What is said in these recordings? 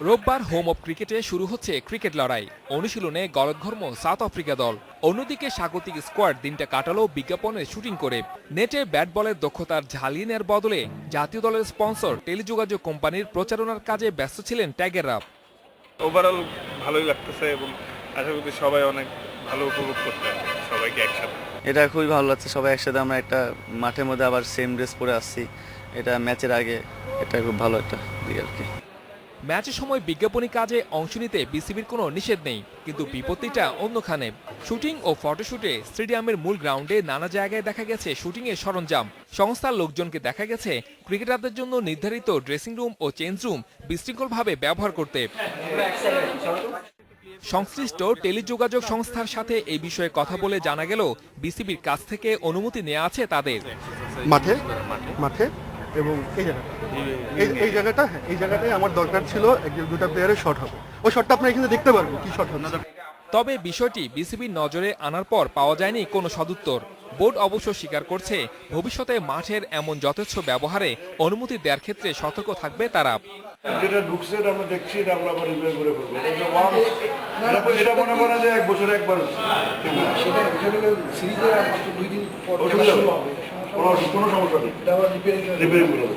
রোববার home of ক্রিকেটে শুরু হচ্ছে ক্রিকেট লড়াই। অনুশীলনে গলদঘর্ম সাউথ আফ্রিকা দল। অন্যদিকে স্বাগতিক স্কোয়াড দিনটা কাটালো বিজ্ঞাপনের শুটিং করে। নেটে ব্যাট বলের দক্ষতার ঝালিয়ে নেওয়ার বদলে জাতীয় দলের স্পন্সর টেলিযোগাযোগ কোম্পানির প্রচারণার কাজে ব্যস্ত ছিলেন টাইগাররা। ওভারঅল ভালোই লাগতেছে এবং আশা করি সবাই অনেক ভালো উপভোগ করতে হবে সবাইকে একসাথে। এটা খুবই ভালো লাগছে, সবাই একসাথে আমরা একটা মাঠের মধ্যে আবার সেম ড্রেস পরে আসছি। এটা ম্যাচের আগে এটা খুব ভালো একটা দিক আর কি। ম্যাচের সময় বিজ্ঞাপনী কাজে অংশ নিতে বিসিবির কোনো নিষেধ নেই, কিন্তু বিপত্তিটা অন্যখানে। শুটিং ও ফটোশুটে স্টেডিয়ামের মূল গ্রাউন্ডে নানা জায়গায় দেখা গেছে শুটিংয়ের সরঞ্জাম। সংস্থার লোকজনকে দেখা গেছে ক্রিকেটারদের জন্য নির্ধারিত ড্রেসিং রুম ও চেঞ্জ রুম বিশৃঙ্খলভাবে ব্যবহার করতে। সংশ্লিষ্ট টেলিযোগাযোগ সংস্থার সাথে এই বিষয়ে কথা বলে জানা গেল বিসিবির কাছ থেকে অনুমতি নেওয়া আছে তাদের। মাঠে মাঠে এবং এই জায়গাটা এই জায়গাটাই আমার দরকার ছিল, দুটা প্লেয়ারের শট হবে। ওই শটটা আপনারা এখানে দেখতে পারবেন কি শট হবে। তবে বিষয়টি বিসিবির নজরে আনার পর পাওয়া যায়নি কোনো সদুত্তর। বোর্ড অবশ্য স্বীকার করছে ভবিষ্যতে মাঠের এমন যথেচ্ছ ব্যবহারে অনুমতি দেওয়ার ক্ষেত্রে সতর্ক থাকবে তারা। যেটা ঢুকছে এটা আমরা দেখছি, এটা আমরা আবার রিপেয়ার করে ফেলবো। এটা মনে করেন যে 1 বছরে একবার কোনো সমস্যা নেই, রিপেয়ারিং করে দেবো।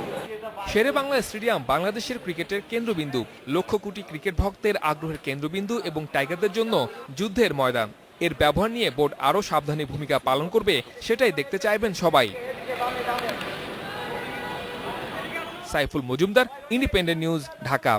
শেরে বাংলা স্টেডিয়াম বাংলাদেশের ক্রিকেটের কেন্দ্রবিন্দু, লক্ষ কোটি ক্রিকেট ভক্তের আগ্রহের কেন্দ্রবিন্দু এবং টাইগারদের জন্য যুদ্ধের ময়দান। এর ব্যবহার নিয়ে বোর্ড আরও সাবধানী ভূমিকা পালন করবে, সেটাই দেখতে চাইবেন সবাই। Saiful Majumdar, independent news, Dhaka.